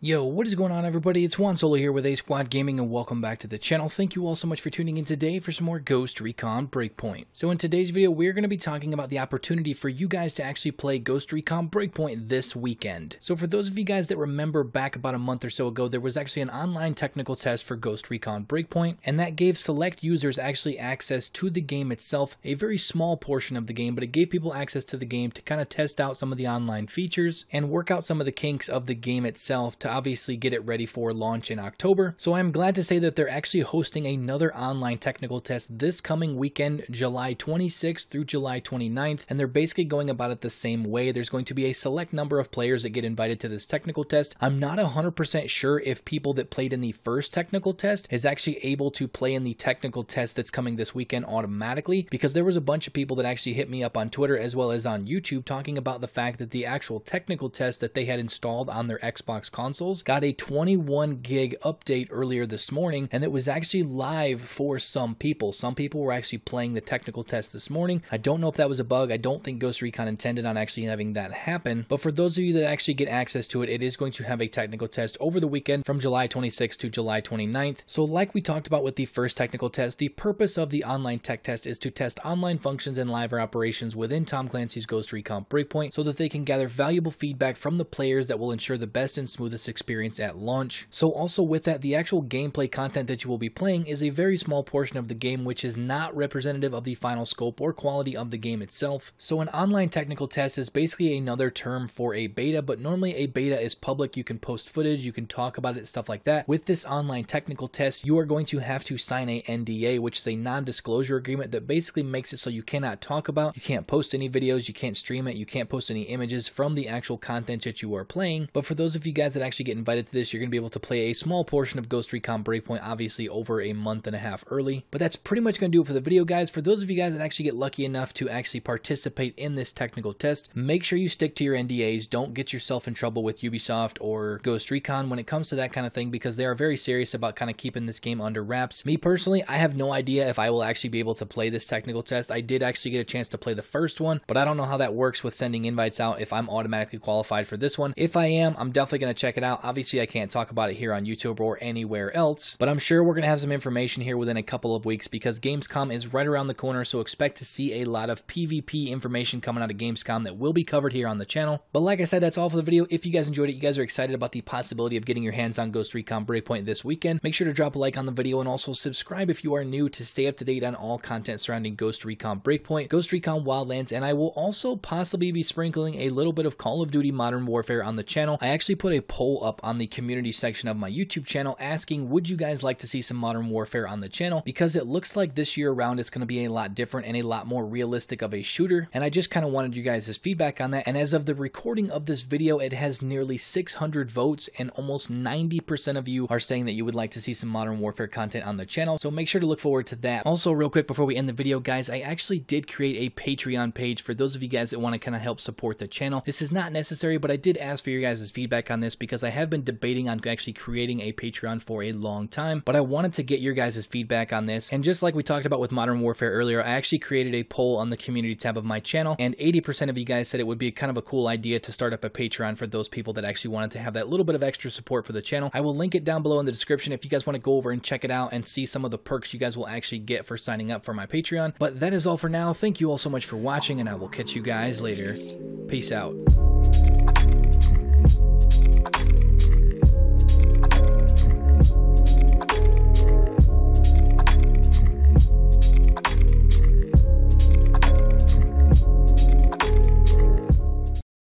Yo, what is going on everybody? It's Juan Solo here with A Squad Gaming and welcome back to the channel. Thank you all so much for tuning in today for some more Ghost Recon Breakpoint. So in today's video, we're going to be talking about the opportunity for you guys to actually play Ghost Recon Breakpoint this weekend. So for those of you guys that remember back about a month or so ago, there was actually an online technical test for Ghost Recon Breakpoint, and that gave select users actually access to the game itself, a very small portion of the game, but it gave people access to the game to kind of test out some of the online features and work out some of the kinks of the game itself to obviously get it ready for launch in October. So I'm glad to say that they're actually hosting another online technical test this coming weekend, July 26th through July 29th, and they're basically going about it the same way. There's going to be a select number of players that get invited to this technical test. I'm not 100% sure if people that played in the first technical test is actually able to play in the technical test that's coming this weekend automatically, because there was a bunch of people that actually hit me up on Twitter as well as on YouTube talking about the fact that the actual technical test that they had installed on their Xbox consoles got a 21 gig update earlier this morning, and it was actually live for some people. Some people were actually playing the technical test this morning. I don't know if that was a bug. I don't think Ghost Recon intended on actually having that happen, but for those of you that actually get access to it, it is going to have a technical test over the weekend from July 26th to July 29th. So like we talked about with the first technical test, the purpose of the online tech test is to test online functions and live operations within Tom Clancy's Ghost Recon Breakpoint so that they can gather valuable feedback from the players that will ensure the best and smoothest experience at launch. So also with that, the actual gameplay content that you will be playing is a very small portion of the game, which is not representative of the final scope or quality of the game itself. So an online technical test is basically another term for a beta, but normally a beta is public. You can post footage, you can talk about it, stuff like that. With this online technical test, you are going to have to sign a NDA, which is a non-disclosure agreement that basically makes it so you cannot talk about, you can't post any videos, you can't stream it, you can't post any images from the actual content that you are playing. But for those of you guys that actually get invited to this, you're going to be able to play a small portion of Ghost Recon Breakpoint, obviously over a month and a half early. But that's pretty much going to do it for the video, guys. For those of you guys that actually get lucky enough to actually participate in this technical test, make sure you stick to your NDAs. Don't get yourself in trouble with Ubisoft or Ghost Recon when it comes to that kind of thing, because they are very serious about kind of keeping this game under wraps. Me personally, I have no idea if I will actually be able to play this technical test. I did actually get a chance to play the first one, but I don't know how that works with sending invites out if I'm automatically qualified for this one. If I am, I'm definitely going to check it out. Obviously, I can't talk about it here on YouTube or anywhere else, but I'm sure we're going to have some information here within a couple of weeks because Gamescom is right around the corner, so expect to see a lot of PvP information coming out of Gamescom that will be covered here on the channel. But like I said, that's all for the video. If you guys enjoyed it, you guys are excited about the possibility of getting your hands on Ghost Recon Breakpoint this weekend, make sure to drop a like on the video and also subscribe if you are new to stay up to date on all content surrounding Ghost Recon Breakpoint, Ghost Recon Wildlands, and I will also possibly be sprinkling a little bit of Call of Duty Modern Warfare on the channel. I actually put a poll up on the community section of my YouTube channel asking, would you guys like to see some Modern Warfare on the channel? Because it looks like this year around it's going to be a lot different and a lot more realistic of a shooter, and I just kind of wanted you guys' feedback on that. And as of the recording of this video, it has nearly 600 votes and almost 90% of you are saying that you would like to see some Modern Warfare content on the channel, so make sure to look forward to that. Also, real quick before we end the video, guys, I actually did create a Patreon page for those of you guys that want to kind of help support the channel. This is not necessary, but I did ask for your guys' feedback on this because I have been debating on actually creating a Patreon for a long time, but I wanted to get your guys' feedback on this. And just like we talked about with Modern Warfare earlier, I actually created a poll on the community tab of my channel, and 80% of you guys said it would be kind of a cool idea to start up a Patreon for those people that actually wanted to have that little bit of extra support for the channel. I will link it down below in the description if you guys want to go over and check it out and see some of the perks you guys will actually get for signing up for my Patreon. But that is all for now. Thank you all so much for watching, and I will catch you guys later. Peace out.